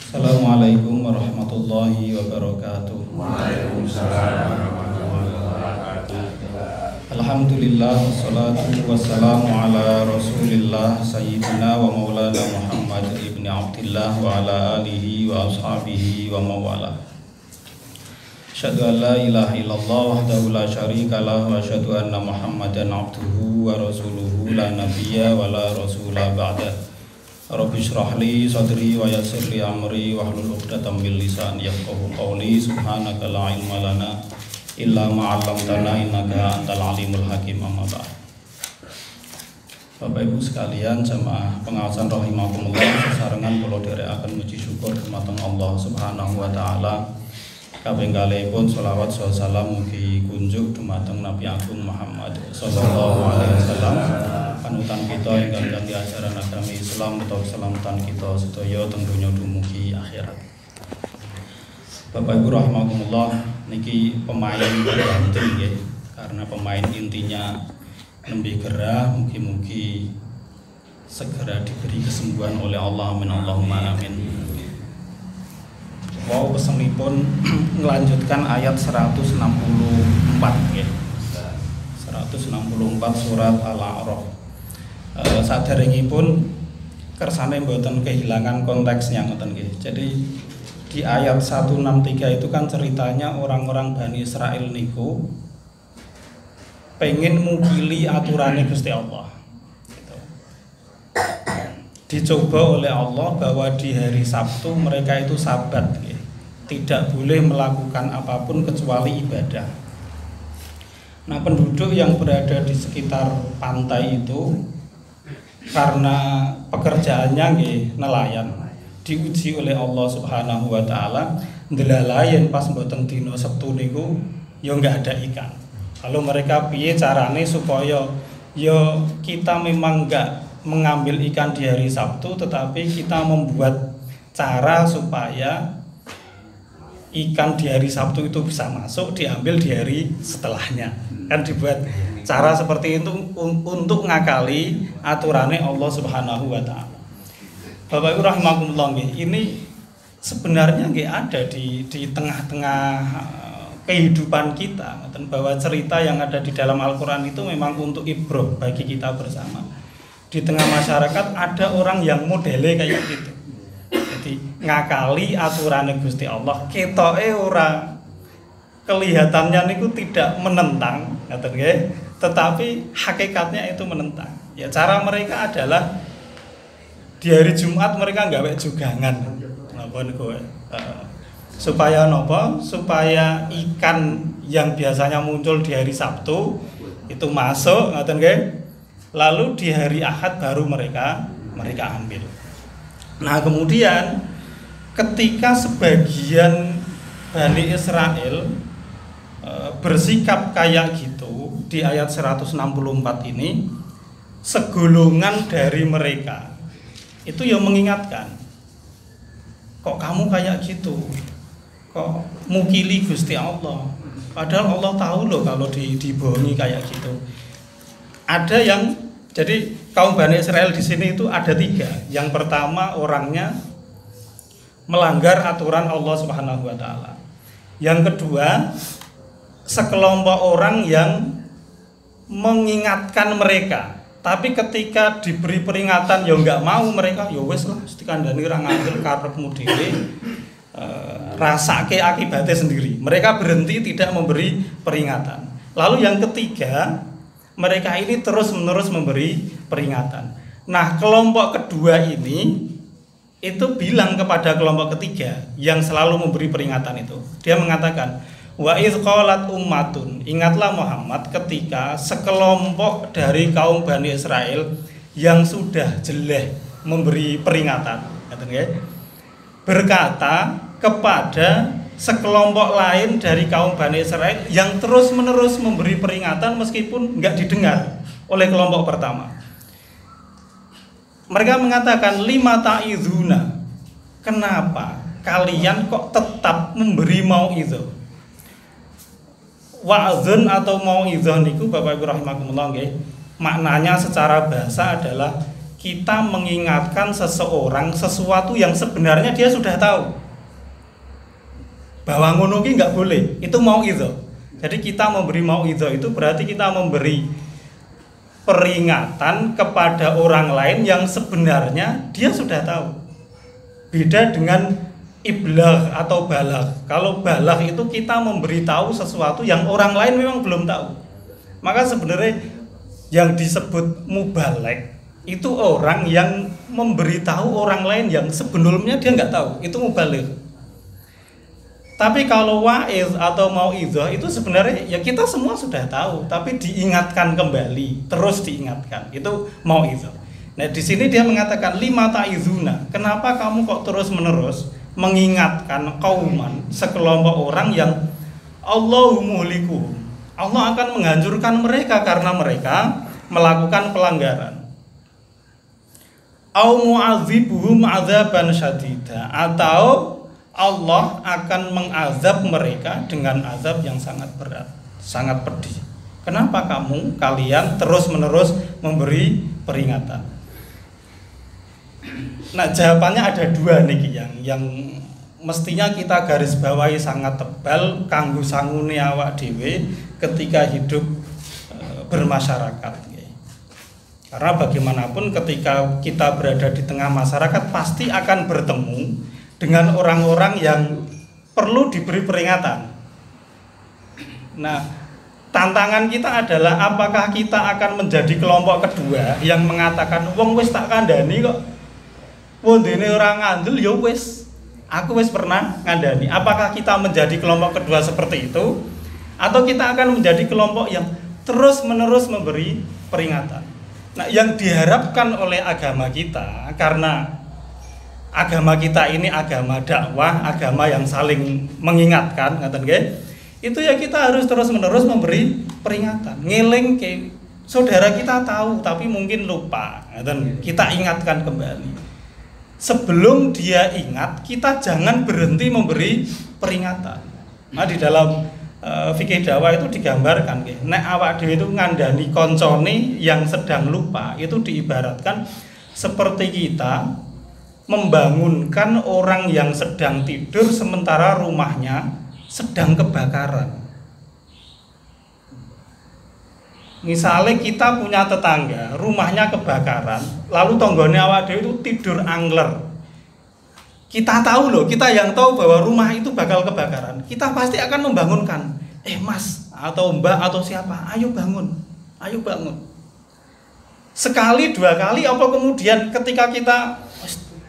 Assalamualaikum warahmatullahi wabarakatuh. Waalaikumsalam warahmatullahi wabarakatuh. Alhamdulillah wassalatu wassalamu ala Rasulillah sayyidina wa maulana Muhammad ibni Abdillah wa ala alihi wa ashabihi wa mawala. Asyhadu an la ilaha illallah wahdahu la syarika lah wa asyhadu anna Muhammadan abduhu wa rasuluhu la nabiyya wa la rasula ba'da. Rabbi shrah li sadri wa yassir li amri wahlul 'uqdatam min lisani yafqahu qawli. Subhanaka la ilma lana illa ma 'allamtana innaka antal alimul hakim. Amma ba'd. Bapak Ibu sekalian, jamaah pengawasan rahimakumullah, sesarengan kula dherekaken muji syukur dumateng Allah Subhanahu wa taala. Kaping kalihipun sholawat salam mugi kunjuk dumateng Nabi Agung Muhammad sallallahu alaihi wasallam, panutan kita ingkang kanthi ajaran agama Islam utawa selamatan kita sedaya teng donya dumugi akhirat. Bapak Ibu rahimakumullah, niki pemain ganti nggih, karena pemain intinya nembe gerah, mugi-mugi segera diberi kesembuhan oleh Allah. Amin Allahumma amin. Wow, pesenipun melanjutkan ayat 164 ya. 164 surat Al-A'raf. Saderengipun kersane mboten kehilangan konteksnya ngoten nggih. Jadi di ayat 163 itu kan ceritanya orang-orang Bani Israil niku pengen mukili aturannya Gusti Allah. Dicoba oleh Allah bahwa di hari Sabtu mereka itu sabat ya. Tidak boleh melakukan apapun kecuali ibadah. Nah, penduduk yang berada di sekitar pantai itu karena pekerjaannya nggih nelayan, diuji oleh Allah Subhanahu wa taala, ndelalayen pas mboten dina Sabtu niku ya enggak ada ikan. Lalu mereka piye carane supaya ya kita memang enggak mengambil ikan di hari Sabtu, tetapi kita membuat cara supaya ikan di hari Sabtu itu bisa masuk, diambil di hari setelahnya. Kan dibuat cara seperti itu untuk ngakali aturannya Allah Subhanahu wa taala. Bapak Ibu rahimakumullah, ini sebenarnya nggih ada di tengah-tengah kehidupan kita, bahwa cerita yang ada di dalam Al-Qur'an itu memang untuk ibrah bagi kita bersama. Di tengah masyarakat ada orang yang modele kayak gitu. Jadi ngakali aturan Gusti Allah, ketoke ora kelihatannya niku tidak menentang, ngoten nggih, tetapi hakikatnya itu menentang. Ya cara mereka adalah di hari Jumat mereka gawe jugangan. Napa niku? Supaya napa? Supaya ikan yang biasanya muncul di hari Sabtu itu masuk, ngoten nggih. Lalu di hari Ahad baru mereka ambil. Nah, kemudian ketika sebagian Bani Israel bersikap kayak gitu di ayat 164 ini, segolongan dari mereka itu yang mengingatkan, kok kamu kayak gitu, kok mukili Gusti Allah, padahal Allah tahu loh kalau dibohongi kayak gitu. Ada yang, jadi kaum Bani Israel di sini itu ada tiga. Yang pertama orangnya melanggar aturan Allah Subhanahu wa taala. Yang kedua, sekelompok orang yang mengingatkan mereka, tapi ketika diberi peringatan ya enggak mau mereka, ya wis lah dikandani ra ngambil karepmu dhewe, rasake akibatnya sendiri. Mereka berhenti tidak memberi peringatan. Lalu yang ketiga, mereka ini terus-menerus memberi peringatan. Nah, kelompok kedua ini itu bilang kepada kelompok ketiga yang selalu memberi peringatan itu. Dia mengatakan, wa idz qalat ummatun, ingatlah Muhammad ketika sekelompok dari kaum Bani Israel yang sudah jeleh memberi peringatan, berkata kepada sekelompok lain dari kaum Bani Israel yang terus-menerus memberi peringatan meskipun enggak didengar oleh kelompok pertama. Mereka mengatakan, lima ta'iduna, kenapa kalian kok tetap memberi mau'idhah? Wa'adhan atau mau'idhah niku Bapak Ibu rahimakumullah nggih, maknanya secara bahasa adalah kita mengingatkan seseorang sesuatu yang sebenarnya dia sudah tahu. Bahwa ngono ki nggak boleh. Itu mauidhah. Jadi kita memberi mauidhah itu berarti kita memberi peringatan kepada orang lain yang sebenarnya dia sudah tahu. Beda dengan iblagh atau balagh. Kalau balagh itu kita memberitahu sesuatu yang orang lain memang belum tahu. Maka sebenarnya yang disebut mubaligh itu orang yang memberitahu orang lain yang sebelumnya dia nggak tahu. Itu mubaligh. Tapi kalau wa'iz atau mau'izah itu sebenarnya ya kita semua sudah tahu, tapi diingatkan kembali, terus diingatkan. Itu mau'izah. Nah, di sini dia mengatakan lima ta'izuna. Kenapa kamu kok terus-menerus mengingatkan kauman, sekelompok orang yang Allahu muhlikuhum. Allah akan menghancurkan mereka karena mereka melakukan pelanggaran. Au mu'adzibuhum 'adzaban syadida, atau Allah akan mengazab mereka dengan azab yang sangat berat, sangat pedih. Kenapa kalian terus-menerus memberi peringatan? Nah, jawabannya ada dua nih yang mestinya kita garis bawahi sangat tebal kanggo sangune awak dhewe ketika hidup bermasyarakat. Karena bagaimanapun ketika kita berada di tengah masyarakat pasti akan bertemu dengan orang-orang yang perlu diberi peringatan. Nah, tantangan kita adalah apakah kita akan menjadi kelompok kedua yang mengatakan wong wis tak kandhani kok. Wondene ora ngandel ya wis. Aku wis pernah ngandani. Apakah kita menjadi kelompok kedua seperti itu atau kita akan menjadi kelompok yang terus-menerus memberi peringatan? Nah, yang diharapkan oleh agama kita, karena agama kita ini agama dakwah, agama yang saling mengingatkan, ngaten nggih. Itu ya kita harus terus-menerus memberi peringatan. Ngeling ke saudara kita tahu tapi mungkin lupa, ngaten. Kita ingatkan kembali. Sebelum dia ingat, kita jangan berhenti memberi peringatan. Nah, di dalam fikih dakwah itu digambarkan nggih. Nek awak dhewe itu ngandani koncone yang sedang lupa, itu diibaratkan seperti kita membangunkan orang yang sedang tidur sementara rumahnya sedang kebakaran. Misalnya kita punya tetangga, rumahnya kebakaran, lalu tonggone awak dhewe itu tidur angler. Kita tahu loh, kita yang tahu bahwa rumah itu bakal kebakaran, kita pasti akan membangunkan. Mas atau mbak atau siapa, ayo bangun, ayo bangun. Sekali dua kali apa kemudian ketika kita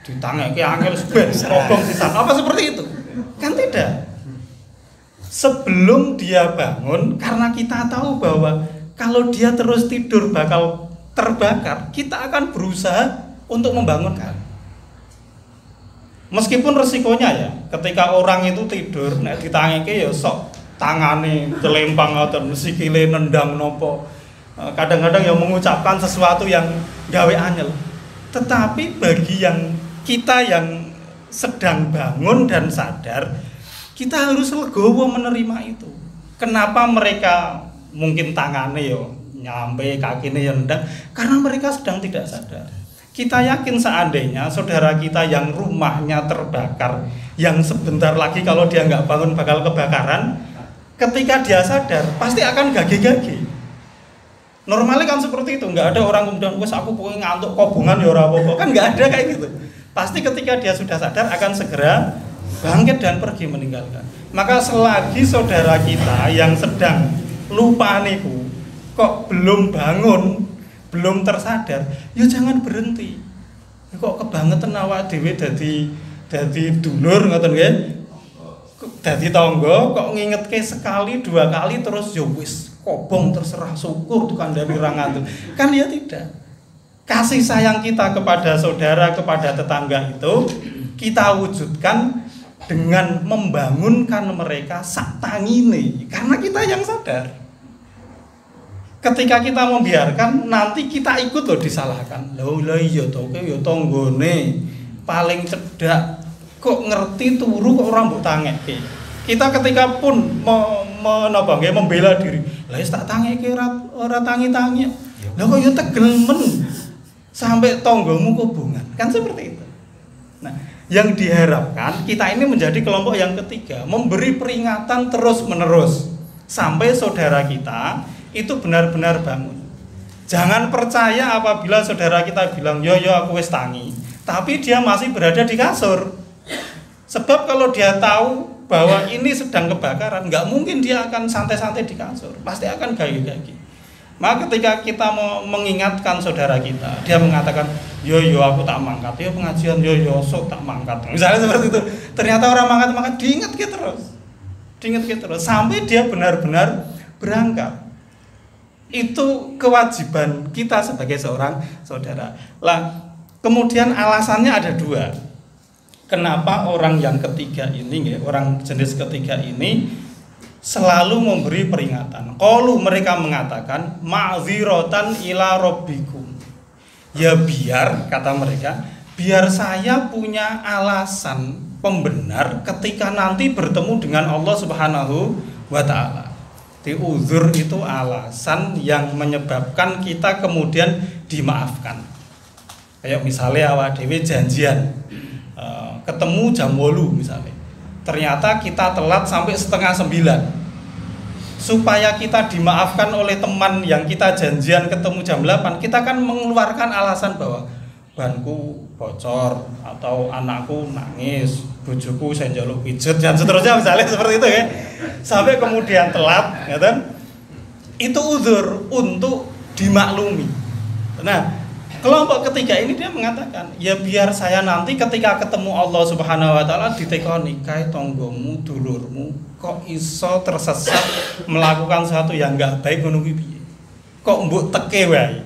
ditangeke angel robong sisa apa seperti itu? Kan tidak. Sebelum dia bangun, karena kita tahu bahwa kalau dia terus tidur bakal terbakar, kita akan berusaha untuk membangunkan. Meskipun resikonya ya, ketika orang itu tidur, nek ditangeke ya sok tangane telempang atau sikile nendang nopo. Kadang-kadang yang mengucapkan sesuatu yang gawe anyel. Tetapi bagi yang kita yang sedang bangun dan sadar, kita harus legowo menerima itu. Kenapa mereka mungkin tangannya yo nyampe, kakinya yang nendang? Karena mereka sedang tidak sadar. Kita yakin seandainya saudara kita yang rumahnya terbakar, yang sebentar lagi kalau dia nggak bangun bakal kebakaran, ketika dia sadar pasti akan gage-gage. Normalnya kan seperti itu, nggak ada orang kemudian wes aku pokoknya ngantuk kobongan ya ora apa-apa, kan nggak ada kayak gitu. Pasti ketika dia sudah sadar akan segera bangkit dan pergi meninggalkan. Maka selagi saudara kita yang sedang lupa niku kok belum bangun, belum tersadar, ya jangan berhenti. Kok kebangetan awak dhewe dadi dulur ngoten nggih. Dadi tangga kok ngingetke sekali dua kali terus ya wis kobong terserah syukur tukang dari orang ngantuk. Kan ya tidak. Kasih sayang kita kepada saudara, kepada tetangga itu kita wujudkan dengan membangunkan mereka sak tangine, karena kita yang sadar. Ketika kita membiarkan, nanti kita ikut loh disalahkan. Lah iya to, ya tanggane paling cedak kok ngerti turu kok ora mbok tangeke. Kita ketika pun membela diri, lah tak tangeke ora tangi-tangi. Lah kok yo tegel men. sampai tonggomu kobongan, kan seperti itu. Nah, yang diharapkan kita ini menjadi kelompok yang ketiga, memberi peringatan terus-menerus sampai saudara kita itu benar-benar bangun. Jangan percaya apabila saudara kita bilang, yo aku wis tangi, tapi dia masih berada di kasur. Sebab kalau dia tahu bahwa ini sedang kebakaran, nggak mungkin dia akan santai-santai di kasur, pasti akan gagi-gagi. Maka ketika kita mau mengingatkan saudara kita, dia mengatakan, yo aku tak mangkat, yo pengajian, yo sok tak mangkat. Misalnya seperti itu. Ternyata orang mangkat diingat terus, sampai dia benar-benar berangkat. Itu kewajiban kita sebagai seorang saudara. Lah, kemudian alasannya ada dua. Kenapa orang yang ketiga ini, orang jenis ketiga ini selalu memberi peringatan. Qalu, mereka mengatakan ma'ziratan ila rabbikum. Ya biar, kata mereka, biar saya punya alasan pembenar ketika nanti bertemu dengan Allah Subhanahu wa taala. Uzur itu alasan yang menyebabkan kita kemudian dimaafkan. Kayak misalnya awak dhewe janjian ketemu jam 8 misalnya. Ternyata kita telat sampai 8:30. Supaya kita dimaafkan oleh teman yang kita janjian ketemu jam 8, kita kan mengeluarkan alasan bahwa banku bocor atau anakku nangis, bojoku saya njaluk pijet dan seterusnya misalnya seperti itu ya. Sampai kemudian telat, ya kan? Itu uzur untuk dimaklumi. Nah, kelompok ketiga ini dia mengatakan, ya biar saya nanti ketika ketemu Allah Subhanahu wa taala ditekoni, kae tonggomu, dulurmu kok iso tersesat melakukan sesuatu yang enggak baik ngono kuwi piye? Kok mbok teke wae.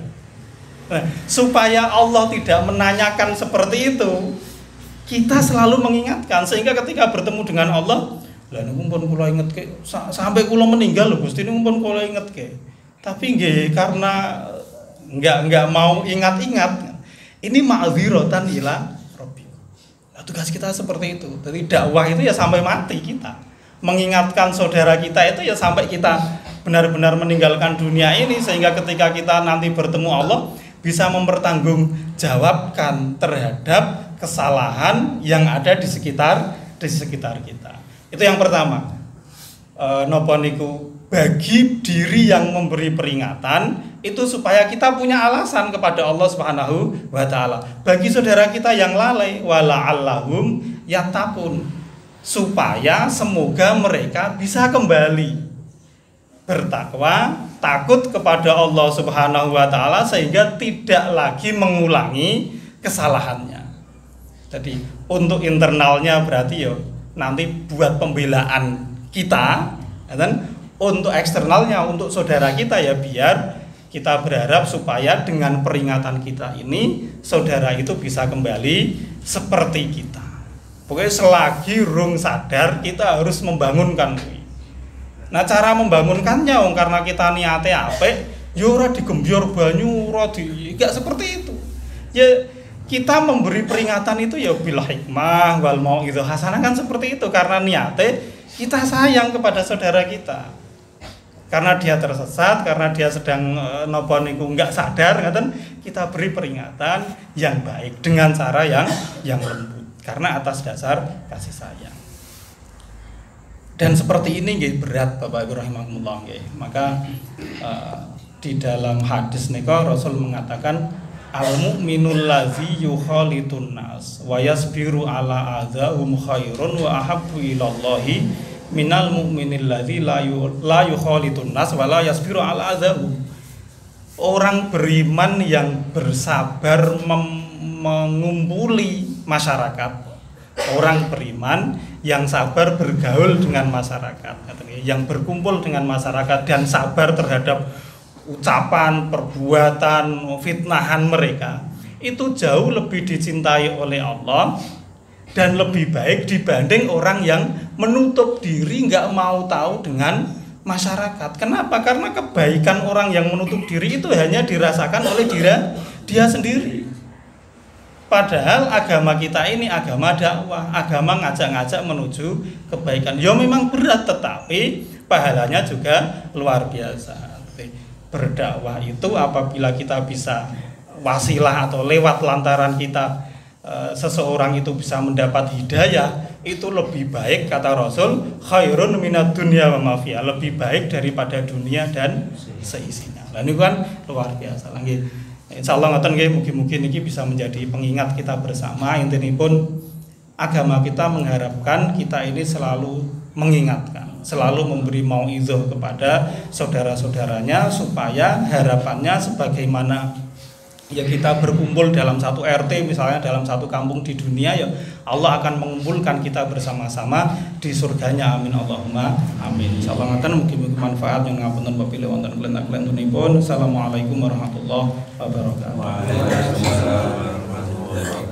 Nah, supaya Allah tidak menanyakan seperti itu, kita selalu mengingatkan sehingga ketika bertemu dengan Allah, lah niku pun kula ingetke sampai kula meninggal lho Gusti niku pun kula ingetke. Tapi nggih karena enggak mau ingat-ingat. Ini ma'dziratan ila rabbi. Nah, tugas kita seperti itu. Jadi dakwah itu ya sampai mati kita. Mengingatkan saudara kita itu ya sampai kita benar-benar meninggalkan dunia ini sehingga ketika kita nanti bertemu Allah bisa mempertanggungjawabkan terhadap kesalahan yang ada di sekitar kita. Itu yang pertama. Napa niku bagi diri yang memberi peringatan itu supaya kita punya alasan kepada Allah Subhanahu wa taala. Bagi saudara kita yang lalai wala'allahum yattaqun, supaya semoga mereka bisa kembali bertakwa, takut kepada Allah Subhanahu wa taala sehingga tidak lagi mengulangi kesalahannya. Jadi untuk internalnya berarti ya nanti buat pembelaan kita, dan untuk eksternalnya untuk saudara kita ya biar kita berharap supaya dengan peringatan kita ini saudara itu bisa kembali seperti kita. Pokoknya selagi rung sadar kita harus membangunkan. Nah cara membangunkannya karena kita niatnya apik, ya ora digembyur banyu, ora enggak seperti itu. Ya kita memberi peringatan itu ya bil hikmah wal mau'izah hasanah kan seperti itu karena niatnya kita sayang kepada saudara kita. Karena dia tersesat, karena dia sedang napa niku enggak sadar, ngaten kita beri peringatan yang baik dengan cara yang lembut. Karena atas dasar kasih sayang. Dan seperti ini nggih berat Bapak Ibu rahimakumullah nggih. Maka di dalam hadis nika Rasul mengatakan al-mu'minul ladzi yukhalitun nas wa yasbiru ala adzahum khairun wa ahabbu ilallahi minal mu'minil ladzi la yukhalitun nas wa la yasbiru ala adzahum. Orang beriman yang bersabar mengumpuli masyarakat, orang beriman yang sabar bergaul dengan masyarakat, yang berkumpul dengan masyarakat dan sabar terhadap ucapan, perbuatan, fitnahan mereka, itu jauh lebih dicintai oleh Allah dan lebih baik dibanding orang yang menutup diri nggak mau tahu dengan masyarakat. Kenapa? Karena kebaikan orang yang menutup diri itu hanya dirasakan oleh dia sendiri. Padahal agama kita ini agama dakwah, agama ngajak-ngajak menuju kebaikan. Ya memang berat tetapi pahalanya juga luar biasa. Berdakwah itu apabila kita bisa wasilah atau lewat lantaran kita seseorang itu bisa mendapat hidayah, itu lebih baik kata Rasul, khairun minad dunya wa ma fiha, lebih baik daripada dunia dan seisinya. Lah niku kan luar biasa. Nggih. Insyaallah ngoten nggih, mugi-mugi niki bisa menjadi pengingat kita bersama. Intinipun agama kita mengharapkan kita ini selalu mengingatkan, selalu memberi mauizah kepada saudara-saudaranya supaya harapannya sebagaimana ya kita berkumpul dalam satu RT misalnya, dalam satu kampung di dunia, ya Allah akan mengumpulkan kita bersama-sama di surganya. Amin Allahumma amin. Insyaallah ngoten, mugi-mugi manfaat yang ngapunten papilih wonten kelentak-kelentunipun. Assalamualaikum warahmatullahi wabarakatuh. Waalaikumsalam warahmatullahi wabarakatuh.